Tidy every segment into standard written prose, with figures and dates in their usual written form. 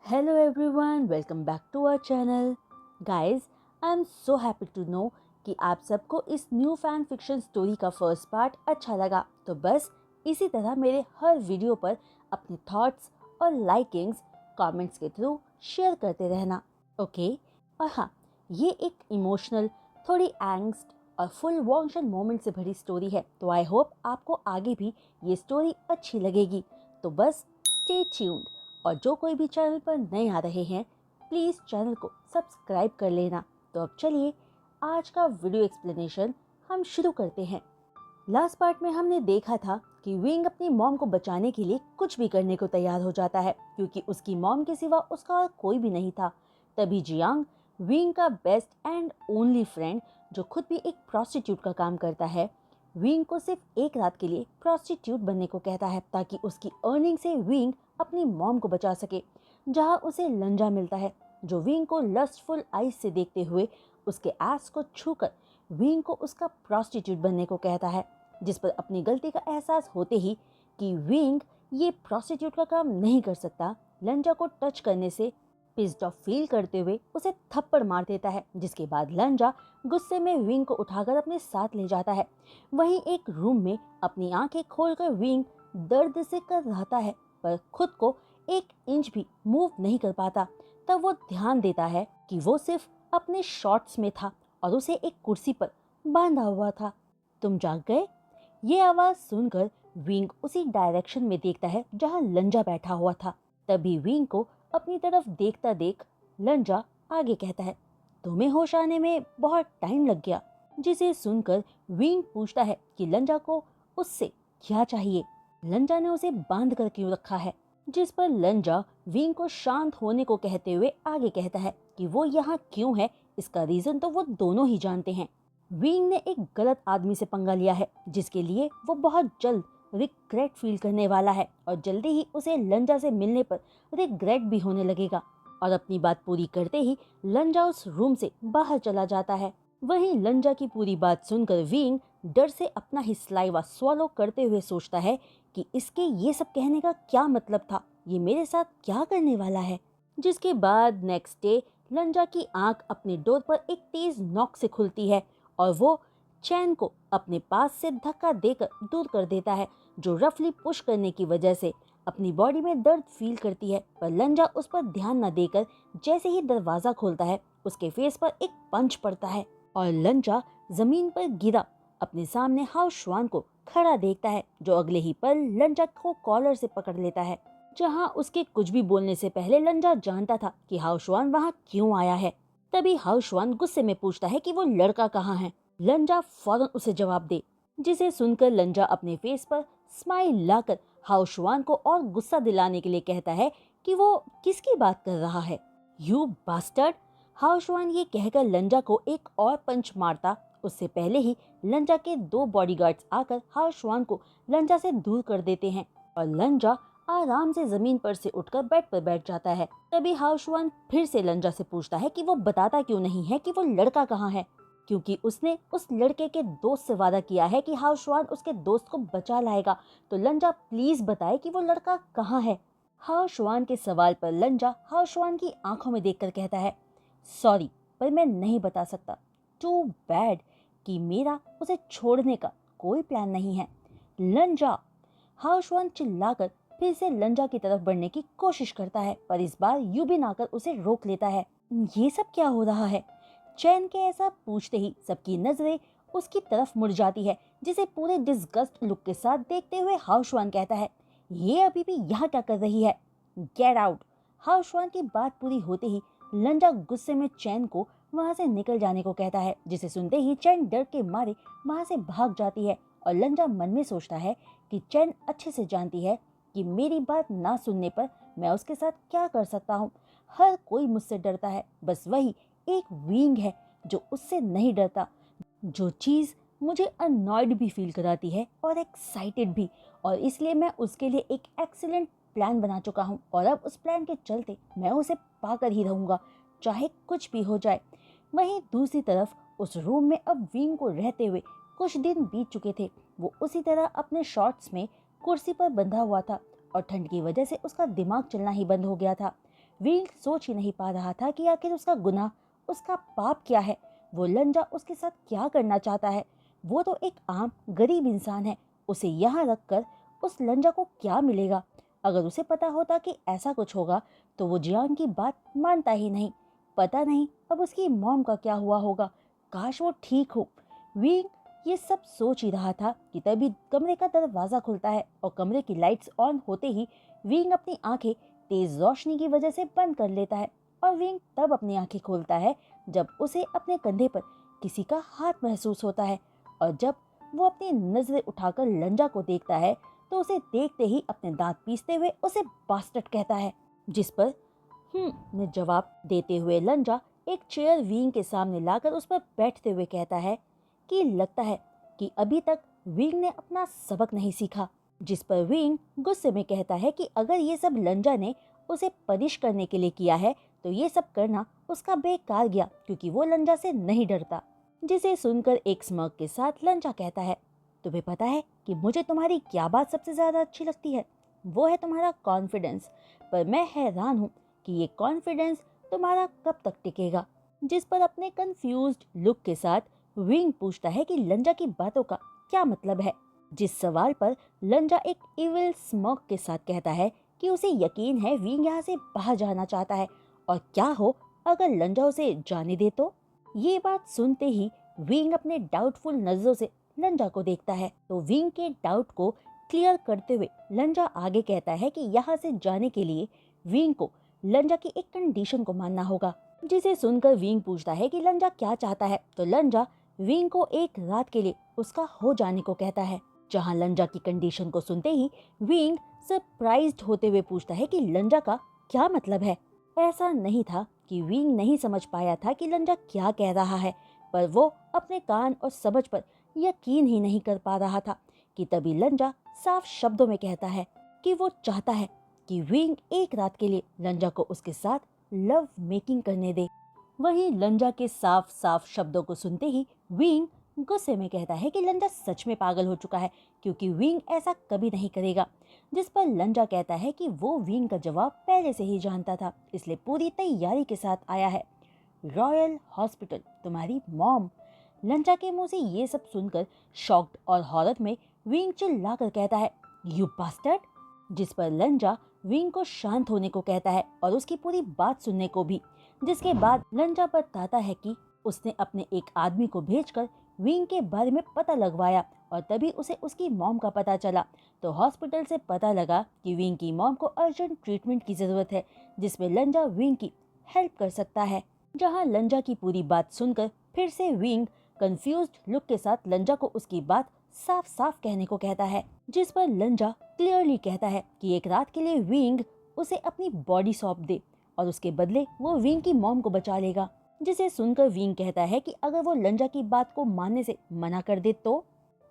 Hello everyone, welcome back to our channel. Guys, I am so happy to know कि आप सबको इस new fan fiction story का first part अच्छा लगा। तो बस इसी तरह मेरे हर वीडियो पर अपने थॉट्स और लाइकिंग्स कमेंट्स के थ्रू शेयर करते रहना। ओके? और हाँ, ये एक इमोशनल, थोड़ी एंग्स्ट और फुल इमोशन मोमेंट से भरी स्टोरी है। तो आई होप आपको आगे भी ये स्टोरी अच्छी लगेगी। तो बस स्टे ट्यून्ड। और जो कोई भी चैनल पर नए आ रहे हैं, प्लीज़ चैनल को सब्सक्राइब कर लेना। तो अब चलिए आज का वीडियो एक्सप्लेनेशन हम शुरू करते हैं। लास्ट पार्ट में हमने देखा था कि विंग अपनी मॉम को बचाने के लिए कुछ भी करने को तैयार हो जाता है, क्योंकि उसकी मॉम के सिवा उसका और कोई भी नहीं था। तभी जियांग, विंग का बेस्ट एंड ओनली फ्रेंड, जो खुद भी एक प्रोस्टिट्यूट का काम करता है, विंग को सिर्फ एक रात के लिए प्रोस्टिट्यूट बनने को कहता है, ताकि उसकी अर्निंग से विंग अपनी मॉम को बचा सके। जहां उसे लंजा मिलता है, जो विंग को लस्टफुल आइज से देखते हुए उसके एस को छूकर विंग को उसका प्रोस्टिट्यूट बनने को कहता है। जिस पर अपनी गलती का एहसास होते ही कि विंग ये प्रोस्टिट्यूट का काम नहीं कर सकता, लंजा को टच करने से पिस्ड ऑफ फील करते हुए उसे थप्पड़ मार देता है। जिसके बाद लंजा गुस्से में विंग को उठाकर अपने साथ ले जाता है। वहीं एक रूम में अपनी आंखें खोलकर विंग दर्द से कर रहता है, पर खुद को एक इंच भी मूव नहीं कर पाता। तब वो ध्यान देता है कि वो सिर्फ अपने शॉर्ट्स में था और उसे एक कुर्सी पर बांधा हुआ था। तुम जाग गए? ये आवाज सुनकर विंग उसी डायरेक्शन में देखता है जहां लंजा बैठा हुआ था। तभी विंग को अपनी तरफ देखता देख लंजा आगे कहता है, तुम्हें होश आने में बहुत टाइम लग गया। जिसे सुनकर विंग पूछता है कि लंजा को उससे क्या चाहिए, लंजा ने उसे बांध कर क्यों रखा है। जिस पर लंजा विंग को शांत होने को कहते हुए आगे कहता है कि वो यहाँ क्यों है, इसका रीजन तो वो दोनों ही जानते हैं। विंग ने एक गलत आदमी से पंगा लिया है, जिसके लिए वो बहुत जल्द रिग्रेट फील करने वाला है और जल्दी ही उसे लंजा से मिलने पर रिग्रेट भी होने लगेगा। और अपनी बात पूरी करते ही लंजा उस रूम से बाहर चला जाता है। वहीं लंजा की पूरी बात सुनकर विंग डर से अपना ही सलाइवा स्वॉलो करते हुए सोचता है कि इसके ये सब कहने का क्या मतलब था, ये मेरे साथ क्या करने वाला है। जिसके बाद नेक्स्ट डे लंजा की आंख अपने डोर पर एक तेज नॉक से खुलती है और वो चैन को अपने पास से धक्का देकर दूर कर देता है, जो रफली पुश करने की वजह से अपनी बॉडी में दर्द फील करती है। पर लंजा उस पर ध्यान न देकर जैसे ही दरवाजा खोलता है, उसके फेस पर एक पंच पड़ता है और लंजा जमीन पर गिरा अपने सामने हाउ शुआन को खड़ा देखता है, जो अगले ही पल लंजा को कॉलर से पकड़ लेता है। जहां उसके कुछ भी बोलने से पहले लंजा जानता था कि हाउ शुआन वहां क्यों आया है। तभी हाउ शुआन गुस्से में पूछता है कि वो लड़का कहाँ है। लंजा फौरन उसे जवाब दे, जिसे सुनकर लंजा अपने फेस पर स्माइल लाकर हाउ शुआन को और गुस्सा दिलाने के लिए कहता है कि वो किसकी बात कर रहा है। You bastard! हाउ शुआन ये कहकर लंजा को एक और पंच मारता, उससे पहले ही लंजा के दो बॉडीगार्ड्स आकर हाउ शुआन को लंजा से दूर कर देते हैं और लंजा आराम से जमीन पर से उठकर बेड पर बैठ जाता है। तभी हाउ शुआन फिर से लंजा से पूछता है कि वो बताता क्यों नहीं है कि वो लड़का कहाँ है, क्योंकि उसने उस लड़के के दोस्त से वादा किया है कि हाउ शुआन उसके दोस्त को बचा लाएगा। तो लंजा प्लीज बताए कि वो लड़का कहाँ है। हाउ शुआन के सवाल पर लंजा हाउ शुआन की आंखों में देखकर कहता है, सॉरी पर मैं नहीं बता सकता। टू बैड कि मेरा उसे छोड़ने का कोई प्लान नहीं है। लंजा! हाउ शुआन चिल्लाकर फिर से लंजा की तरफ बढ़ने की कोशिश करता है, पर इस बार यूबिन आकर उसे रोक लेता है। ये सब क्या हो रहा है? चैन के ऐसा पूछते ही सबकी नजरें उसकी तरफ मुड़ जाती है, जिसे पूरे डिस्गस्ट लुक के साथ देखते हुए हाउ शुआन कहता है, ये अभी भी यहाँ क्या कर रही है? Get out! हाउ शुआन की बात पूरी होते ही लंजा गुस्से में चैन को वहां से निकल जाने को कहता है, जिसे सुनते ही चैन डर के मारे वहां से भाग जाती है। और लंजा मन में सोचता है कि चैन अच्छे से जानती है कि मेरी बात ना सुनने पर मैं उसके साथ क्या कर सकता हूँ। हर कोई मुझसे डरता है, बस वही एक विंग है जो उससे नहीं डरता, जो चीज़ मुझे अनॉयड भी फील कराती है और एक्साइटेड भी। और इसलिए मैं उसके लिए एक एक्सीलेंट प्लान बना चुका हूँ और अब उस प्लान के चलते मैं उसे पाकर ही रहूँगा, चाहे कुछ भी हो जाए। वहीं दूसरी तरफ उस रूम में अब विंग को रहते हुए कुछ दिन बीत चुके थे। वो उसी तरह अपने शॉर्ट्स में कुर्सी पर बंधा हुआ था और ठंड की वजह से उसका दिमाग चलना ही बंद हो गया था। विंग सोच ही नहीं पा रहा था कि आखिर उसका गुनाह, उसका पाप क्या है। वो लंजा उसके साथ क्या करना चाहता है। वो तो एक आम गरीब इंसान है। उसे यहाँ रखकर उस लंजा को क्या मिलेगा। अगर उसे पता होता कि ऐसा कुछ होगा तो वो जियान की बात मानता ही नहीं। पता नहीं अब उसकी मॉम का क्या हुआ होगा। काश वो ठीक हो। विंग ये सब सोच ही रहा था कि तभी कमरे का दरवाजा खुलता है और कमरे की लाइट्स ऑन होते ही विंग अपनी आंखें तेज रोशनी की वजह से बंद कर लेता है। और विंग तब अपनी आंखें खोलता है जब उसे अपने कंधे पर किसी का हाथ महसूस होता है। और जब वो अपनी नजरें उठाकर लंजा को देखता है तो उसे देखते ही अपने दांत पीसते हुए उसे बास्टर्ड कहता है। जिस पर में जवाब देते हुए लंजा एक चेयर विंग के सामने लाकर उस पर बैठते हुए कहता है कि लगता है कि अभी तक विंग ने अपना सबक नहीं सीखा। जिस पर विंग गुस्से में कहता है कि अगर ये सब लंजा ने उसे पनिश करने के लिए किया है तो ये सब करना उसका बेकार गया, क्योंकि वो लंजा से नहीं डरता। जिसे सुनकर एक स्मर्क के साथ लंजा कहता है, तुम्हें पता है कि मुझे तुम्हारी क्या बात सबसे ज्यादा अच्छी लगती है? वो है तुम्हारा कॉन्फिडेंस। पर मैं हैरान हूँ कि ये कॉन्फिडेंस तुम्हारा कब तक टिकेगा। जिस पर अपने कंफ्यूज्ड लुक के साथ विंग पूछता है कि लंजा की बातों का क्या मतलब है। जिस सवाल पर लंजा एक इविल स्मर्क के साथ कहता है कि उसे यकीन है विंग यहाँ से बाहर जाना चाहता है, और क्या हो अगर लंजा उसे जाने दे तो। ये बात सुनते ही विंग अपने डाउटफुल नजरों से लंजा को देखता है, तो विंग के डाउट को क्लियर करते हुए लंजा आगे कहता है कि यहाँ से जाने के लिए विंग को लंजा की एक कंडीशन को मानना होगा। जिसे सुनकर विंग पूछता है कि लंजा क्या चाहता है, तो लंजा विंग को एक रात के लिए उसका हो जाने को कहता है। जहाँ लंजा की कंडीशन को सुनते ही विंग सरप्राइज्ड होते हुए पूछता है कि लंजा का क्या मतलब है। ऐसा नहीं था कि विंग नहीं समझ पाया था कि लंजा क्या कह रहा है, पर वो अपने कान और समझ पर यकीन ही नहीं कर पा रहा था कि तभी लंजा साफ शब्दों में कहता है कि वो चाहता है कि विंग एक रात के लिए लंजा को उसके साथ लव मेकिंग करने दे। वहीं लंजा के साफ साफ शब्दों को सुनते ही विंग गुस्से में कहता है कि लंजा सच में पागल हो चुका है, क्योंकि विंग ऐसा कभी नहीं करेगा। जिस पर लंजा कहता है कि वो विंग का जवाब पहले से ही जानता था, इसलिए पूरी तैयारी के साथ आया है। रॉयल हॉस्पिटल तुम्हारी मॉम। लंजा के मुंह से ये सब सुनकर शॉक्ड और हौरत में विंग चिल्लाकर कहता है, यू बास्टर्ड। जिस पर लंजा विंग को शांत होने को कहता है और उसकी पूरी बात सुनने को भी। जिसके बाद लंजा बताता है कि उसने अपने एक आदमी को भेजकर विंग के बारे में पता लगवाया, और तभी उसे उसकी मॉम का पता चला। तो हॉस्पिटल से पता लगा कि विंग की मॉम को अर्जेंट ट्रीटमेंट की जरूरत है, जिसमें लंजा विंग की हेल्प कर सकता है। जहां लंजा की पूरी बात सुनकर फिर से विंग कंफ्यूज्ड लुक के साथ लंजा को उसकी बात साफ साफ कहने को कहता है। जिस पर लंजा क्लियरली कहता है कि एक रात के लिए विंग उसे अपनी बॉडी सौंप दे और उसके बदले वो विंग की मॉम को बचा लेगा। जिसे सुनकर विंग कहता है कि अगर वो लंजा की बात को मानने से मना कर दे तो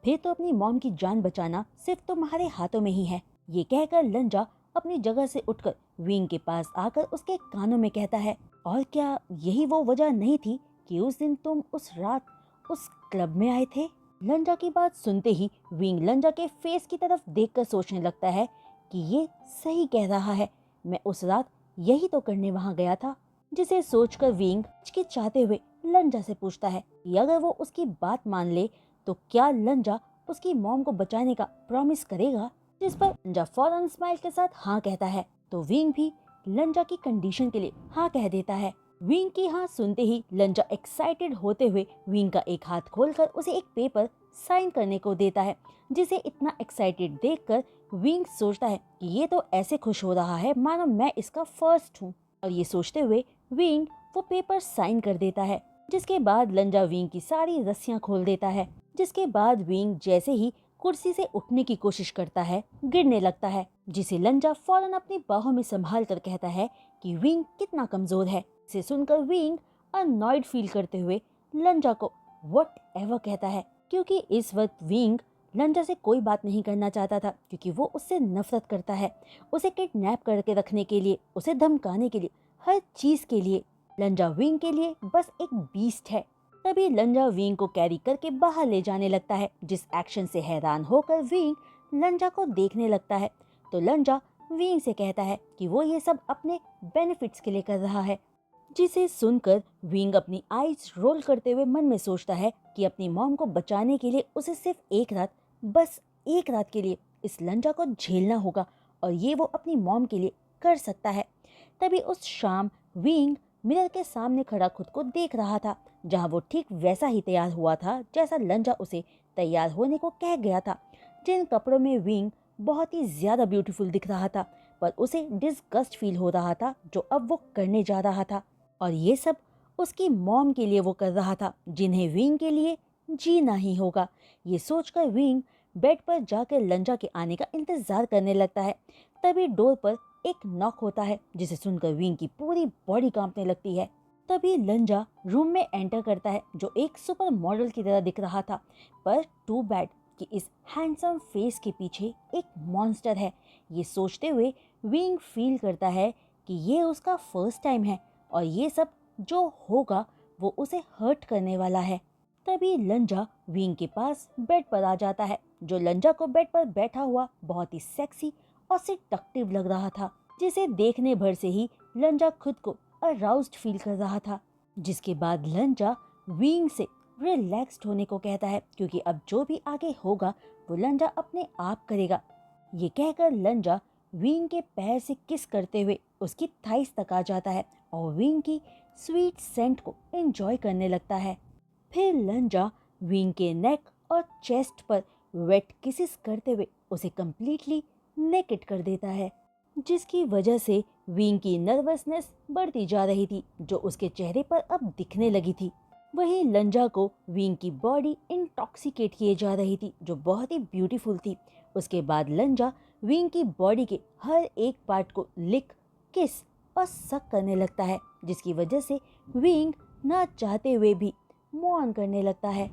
फिर तो अपनी मॉम की जान बचाना सिर्फ तुम्हारे हाथों में ही है। ये कहकर लंजा अपनी जगह से उठकर विंग के पास आकर उसके कानों में कहता है, और क्या यही वो वजह नहीं थी कि उस दिन तुम उस रात उस क्लब में आए थे? लंजा की बात सुनते ही विंग लंजा के फेस की तरफ देखकर सोचने लगता है कि ये सही कह रहा है, मैं उस रात यही तो करने वहां गया था। जिसे सोचकर विंग हिचकिचाते हुए लंजा से पूछता है कि अगर वो उसकी बात मान ले तो क्या लंजा उसकी मॉम को बचाने का प्रॉमिस करेगा। जिस पर लंजा फौरन स्माइल के साथ हाँ कहता है, तो विंग भी लंजा की कंडीशन के लिए हाँ कह देता है। विंग की हाँ सुनते ही लंजा एक्साइटेड होते हुए विंग का एक हाथ खोलकर उसे एक पेपर साइन करने को देता है। जिसे इतना एक्साइटेड देखकर विंग सोचता है कि ये तो ऐसे खुश हो रहा है मानो मैं इसका फर्स्ट हूँ, और ये सोचते हुए विंग वो पेपर साइन कर देता है। जिसके बाद लंजा विंग की सारी रस्सियां खोल देता है। जिसके बाद विंग जैसे ही कुर्सी से उठने की कोशिश करता है गिरने लगता है, जिसे लंजा फौरन अपनी बाहों में संभाल कर कहता है कि विंग कितना कमजोर है। इसे सुनकर विंग अनॉयड फील करते हुए लंजा को व्हाट एवर कहता है, क्योंकि इस वक्त विंग लंजा से कोई बात नहीं करना चाहता था, क्योंकि वो उससे नफरत करता है। उसे किडनैप करके रखने के लिए, उसे धमकाने के लिए, हर चीज के लिए लंजा विंग के लिए बस एक बीस्ट है। तभी लंजा विंग को कैरी करके बाहर ले जाने लगता है। जिस एक्शन से हैरान होकर विंग लंजा को देखने लगता है, तो लंजा विंग से कहता है कि वो ये सब अपने बेनिफिट्स के लिए कर रहा है, जिसे सुनकर विंग अपनी आईज रोल करते हुए मन में सोचता है कि अपनी मॉम को बचाने के लिए उसे सिर्फ एक रात, बस एक रात के लिए इस लंजा को झेलना होगा और ये वो अपनी मॉम के लिए कर सकता है। तभी उस शाम विंग मिरर के सामने खड़ा खुद को देख रहा था, जहां वो ठीक वैसा ही तैयार हुआ था जैसा लंजा उसे तैयार होने को कह गया था। जिन कपड़ों में विंग बहुत ही ज्यादा ब्यूटीफुल दिख रहा था, पर उसे डिस्गस्ट फील हो रहा था जो अब वो करने जा रहा था, और ये सब उसकी मॉम के लिए वो कर रहा था, जिन्हें विंग के लिए जीना ही होगा। ये सोचकर विंग बेड पर जाकर लंजा के आने का इंतजार करने लगता है। तभी डोर पर एक नॉक होता है, जिसे सुनकर विंग की पूरी बॉडी कांपने लगती है। तभी लंजा रूम में एंटर करता है, जो एक सुपर मॉडल की तरह दिख रहा था, पर टू बैड कि इस हैंडसम फेस के पीछे एक मॉन्स्टर है। ये सोचते हुए विंग फील करता है कि ये उसका फर्स्ट टाइम है और ये सब जो होगा वो उसे हर्ट करने वाला है। तभी लंजा विंग के पास बेड पर आ जाता है, जो लंजा को बेड पर बैठा हुआ बहुत ही सेक्सी और सेडक्टिव लग रहा था, जिसे देखने भर से ही लंजा खुद को अराउज्ड फील कर रहा था। जिसके बाद लंजा विंग से रिलैक्स्ड होने को कहता है, क्योंकि अब जो भी आगे होगा वो लंजा अपने आप करेगा। ये कहकर लंजा विंग के पैर से किस करते हुए उसकी थाइस तक आ जाता है और विंग की स्वीट सेंट को एंजॉय करने लगता है। फिर लंजा विंग के नेक और चेस्ट पर वेट किसेस करते हुए उसे कंप्लीटली नेकेड कर देता है, जिसकी वजह से विंग की नर्वसनेस बढ़ती जा रही थी, जो उसके चेहरे पर अब दिखने लगी थी। वहीं लंजा को विंग की बॉडी इंटॉक्सिकेट किए जा रही थी, जो बहुत ही ब्यूटीफुल थी। उसके बाद लंजा विंग की बॉडी के हर एक पार्ट को लिक, किस और सक करने लगता है, जिसकी वजह से विंग ना चाहते हुए भी मूव ऑन करने लगता है।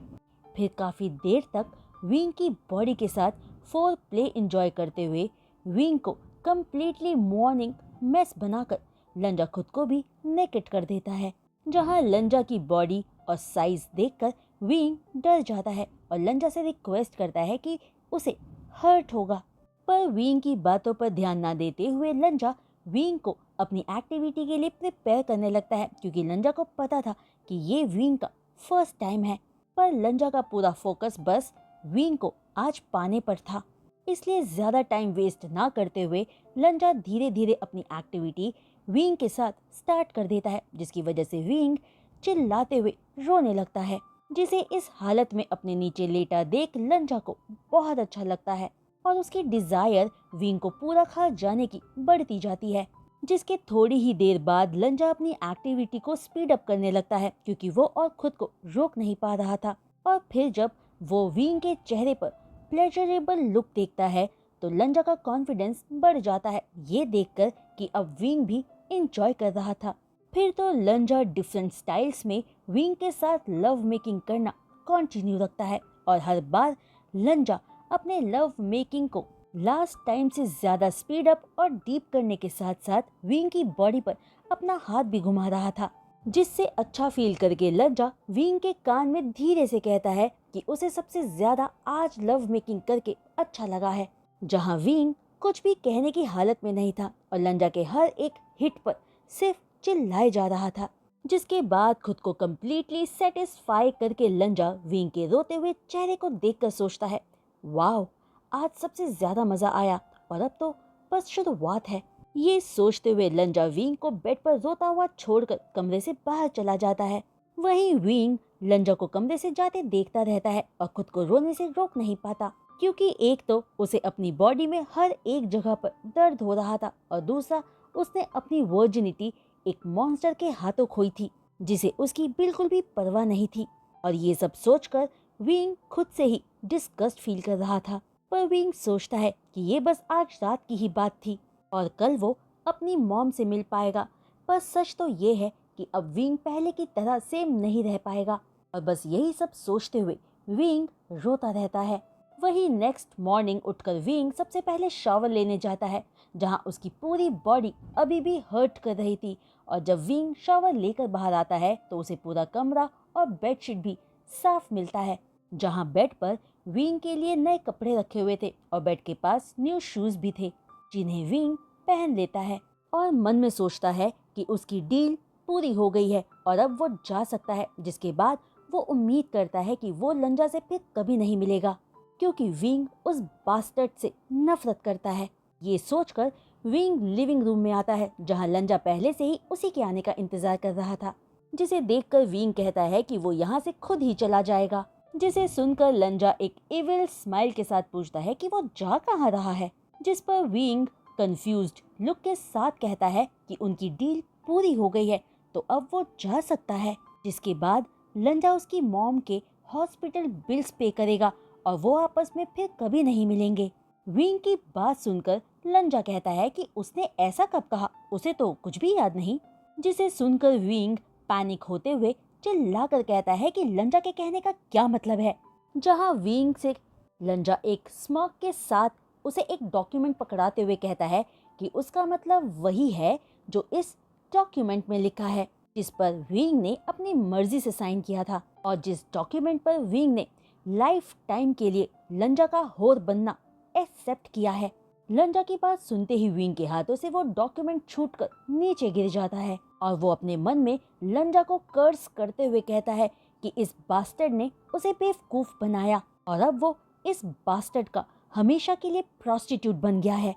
फिर काफ़ी देर तक विंग की बॉडी के साथ फोर प्ले एंजॉय करते हुए विंग को कंप्लीटली मॉर्निंग मेस बनाकर लंजा खुद को भी नेकेड कर देता है, जहां लंजा की बॉडी और साइज देखकर विंग डर जाता है और लंजा से रिक्वेस्ट करता है कि उसे हर्ट होगा। पर विंग की बातों पर ध्यान ना देते हुए लंजा विंग को अपनी एक्टिविटी के लिए प्रिपेयर करने लगता है, क्योंकि लंजा को पता था कि ये विंग का फर्स्ट टाइम है। पर लंजा का पूरा फोकस बस विंग को आज पाने पर था, इसलिए ज़्यादा टाइम वेस्ट ना करते हुए लंजा धीरे धीरे अपनी एक्टिविटी विंग के साथ स्टार्ट कर देता है, जिसकी वजह से विंग चिल्लाते हुए रोने लगता है, जिसे इस हालत में अपने नीचे लेटा देख लंजा को बहुत अच्छा लगता है और उसकी डिजायर विंग को पूरा खा जाने की बढ़ती जाती है। जिसके थोड़ी ही देर बाद लंजा अपनी एक्टिविटी को स्पीड अप करने लगता है, क्योंकि वो और खुद को रोक नहीं पा रहा था। और फिर जब वो विंग के चेहरे पर प्लेजरेबल लुक देखता है तो लंजा का कॉन्फिडेंस बढ़ जाता है, ये देखकर कि अब विंग भी इंजॉय कर रहा था। फिर तो लंजा डिफरेंट स्टाइल्स में विंग के साथ लव मेकिंग करना कंटिन्यू रखता है और हर बार लंजा अपने लव मेकिंग को लास्ट टाइम से ज्यादा स्पीड अप और डीप करने के साथ साथ विंग की बॉडी पर अपना हाथ भी घुमा रहा था, जिससे अच्छा फील करके लंजा विंग के कान में धीरे से कहता है कि उसे सबसे ज्यादा आज लव मेकिंग करके अच्छा लगा है, जहां विंग कुछ भी कहने की हालत में नहीं था और लंजा के हर एक हिट पर सिर्फ चिल्लाए जा रहा था। जिसके बाद खुद को कम्प्लीटली सेटिस्फाई करके लंजा विंग के रोते हुए चेहरे को देखकर सोचता है, वाओ, आज सबसे ज्यादा मजा आया और अब तो बस शुरुआत है। ये सोचते हुए लंजा विंग को बेड पर रोता हुआ छोड़कर कमरे से बाहर चला जाता है। वहीं विंग लंजा को कमरे से जाते देखता रहता है और खुद को रोने से रोक नहीं पाता, क्योंकि एक तो उसे अपनी बॉडी में हर एक जगह पर दर्द हो रहा था और दूसरा उसने अपनी वर्जिनिटी एक मॉन्स्टर के हाथों खोई थी, जिसे उसकी बिल्कुल भी परवाह नहीं थी। और ये सब सोचकर विंग खुद से ही डिस्गस्ट फील कर रहा था। पर विंग सोचता है कि ये बस आज रात की ही बात थी और कल वो अपनी मॉम से मिल पाएगा। पर सच तो ये है कि अब विंग पहले की तरह सेम नहीं रह पाएगा और बस यही सब सोचते हुए विंग रोता रहता है। वही नेक्स्ट मॉर्निंग उठकर विंग सबसे पहले शावर लेने जाता है, जहां उसकी पूरी बॉडी अभी भी हर्ट कर रही थी। और जब विंग शावर लेकर बाहर आता है तो उसे पूरा कमरा और बेडशीट भी साफ मिलता है, जहां बेड पर विंग के लिए नए कपड़े रखे हुए थे और बेड के पास न्यू शूज भी थे। जिन्हें विंग पहन लेता है और मन में सोचता है कि उसकी डील पूरी हो गई है और अब वो जा सकता है, जिसके बाद वो उम्मीद करता है कि वो लंजा से फिर कभी नहीं मिलेगा क्योंकि विंग उस बास्टर्ड से नफरत करता है। ये सोचकर विंग लिविंग रूम में आता है जहां लंजा पहले से ही उसी के आने का इंतजार कर रहा था, जिसे देखकर विंग कहता है कि वो यहाँ से खुद ही चला जाएगा। जिसे सुनकर लंजा एक इविल स्माइल के साथ पूछता है कि वो जा कहाँ रहा है, जिस पर विंग कंफ्यूज्ड लुक के साथ कहता है कि उनकी डील पूरी हो गई है तो अब वो जा सकता है। जिसके बाद लंजा उसकी मॉम के हॉस्पिटल बिल्स पे करेगा और वो आपस में फिर कभी नहीं मिलेंगे। विंग की बात सुनकर लंजा कहता है कि उसने ऐसा कब कहा, उसे तो कुछ भी याद नहीं। जिसे सुनकर विंग पैनिक होते हुए चिल्लाकर कहता है कि लंजा के कहने का क्या मतलब है। जहां विंग से लंजा एक स्मॉक के साथ उसे एक डॉक्यूमेंट पकड़ाते हुए कहता है कि उसका मतलब वही है जो इस डॉक्यूमेंट में लिखा है, जिस पर विंग ने अपनी मर्जी से साइन किया था और जिस डॉक्यूमेंट पर विंग ने लाइफ टाइम के लिए लंजा का होर बनना एक्सेप्ट किया है। लंजा की बात सुनते ही विंग के हाथों से वो डॉक्यूमेंट छूटकर नीचे गिर जाता है और वो अपने मन में लंजा को कर्स करते हुए कहता है कि इस बास्टर्ड ने उसे बेवकूफ बनाया और अब वो इस बास्टर्ड का हमेशा के लिए प्रोस्टिट्यूट बन गया है।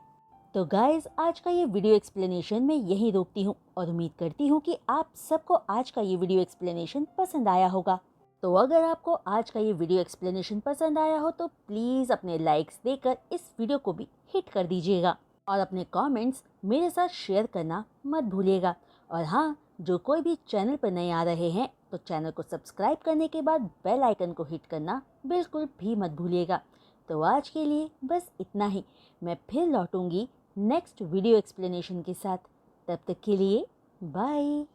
तो गाइज, आज का ये वीडियो एक्सप्लेनेशन मैं यहीं रोकती हूँ और उम्मीद करती हूँ कि आप सबको आज का ये वीडियो एक्सप्लेनेशन पसंद आया होगा। तो अगर आपको आज का ये वीडियो एक्सप्लेनेशन पसंद आया हो तो प्लीज़ अपने लाइक्स देकर इस वीडियो को भी हिट कर दीजिएगा और अपने कमेंट्स मेरे साथ शेयर करना मत भूलिएगा। और हाँ, जो कोई भी चैनल पर नए आ रहे हैं तो चैनल को सब्सक्राइब करने के बाद बेल आइकन को हिट करना बिल्कुल भी मत भूलिएगा। तो आज के लिए बस इतना ही। मैं फिर लौटूंगी नेक्स्ट वीडियो एक्सप्लेनेशन के साथ। तब तक के लिए बाय।